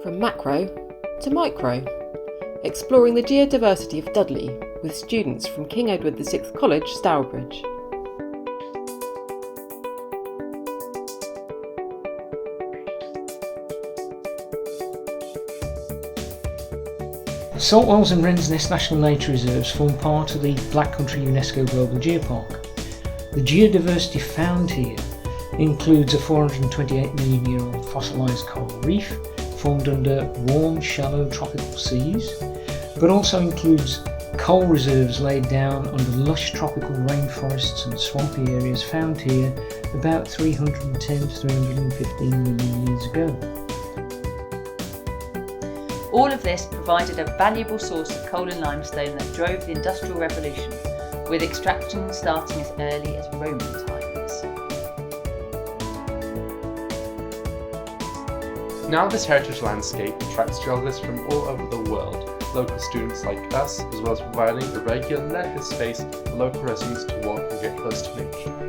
From macro to micro, exploring the geodiversity of Dudley with students from King Edward VI College, Stourbridge. Salt Wells and Wren's Nest National Nature Reserves form part of the Black Country UNESCO Global Geopark. The geodiversity found here includes a 428 million year old fossilised coral reef formed under warm, shallow tropical seas, but also includes coal reserves laid down under lush tropical rainforests and swampy areas found here about 310 to 315 million years ago. All of this provided a valuable source of coal and limestone that drove the Industrial Revolution, with extraction starting as early as Roman times. Now this heritage landscape attracts geologists from all over the world, local students like us, as well as providing a regular leisure space for local residents to walk and get close to nature.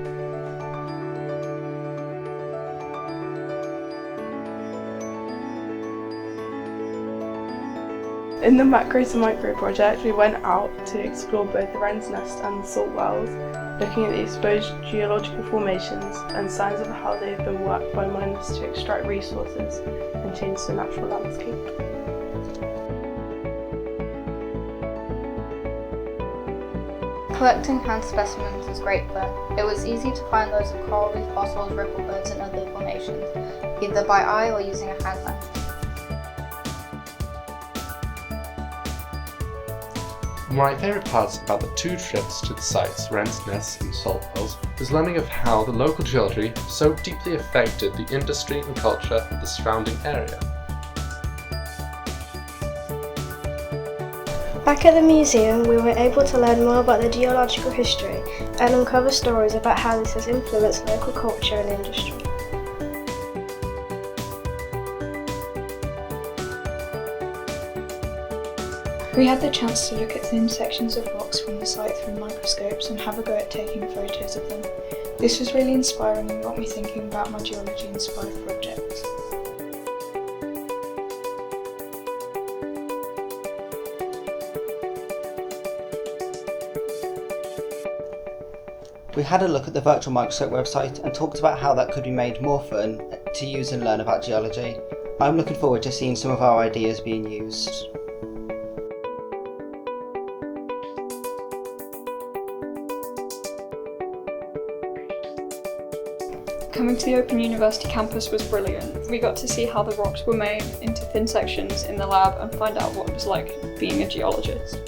In the macro to micro project, we went out to explore both the Wren's Nest and the Salt Wells, looking at the exposed geological formations and signs of how they've been worked by miners to extract resources and change the natural landscape. Collecting hand specimens was great fun. It was easy to find loads of coral reef fossils, ripple birds and other formations, either by eye or using a hand lens. My favourite parts about the two trips to the sites, Wren's Nest and Salt Wells, was learning of how the local geology so deeply affected the industry and culture of the surrounding area. Back at the museum, we were able to learn more about the geological history and uncover stories about how this has influenced local culture and industry. We had the chance to look at thin sections of rocks from the site through microscopes and have a go at taking photos of them. This was really inspiring and got me thinking about my geology-inspired projects. We had a look at the Virtual Microscope website and talked about how that could be made more fun to use and learn about geology. I'm looking forward to seeing some of our ideas being used. Coming to the Open University campus was brilliant. We got to see how the rocks were made into thin sections in the lab and find out what it was like being a geologist.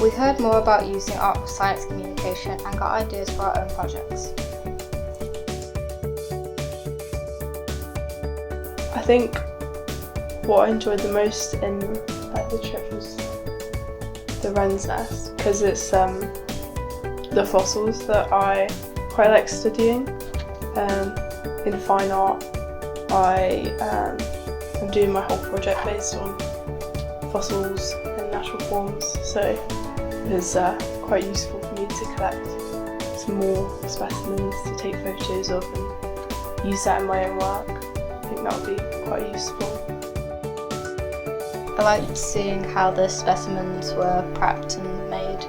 We heard more about using art for science communication and got ideas for our own projects. I think what I enjoyed the most in the trip was the Wren's Nest, because it's the fossils that I quite like studying. In fine art, I am doing my whole project based on fossils and natural forms, so it was quite useful for me to collect some more specimens to take photos of and use that in my own work. I think that would be quite useful. I liked seeing how the specimens were prepped and made.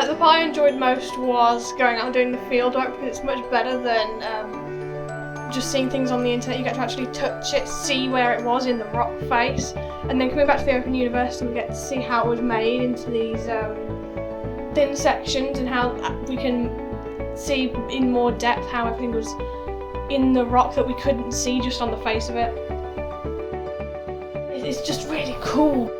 The part I enjoyed most was going out and doing the field work, because it's much better than just seeing things on the internet. You get to actually touch it, see where it was in the rock face, and then coming back to the Open University we get to see how it was made into these thin sections and how we can see in more depth how everything was in the rock that we couldn't see just on the face of it. It's just really cool.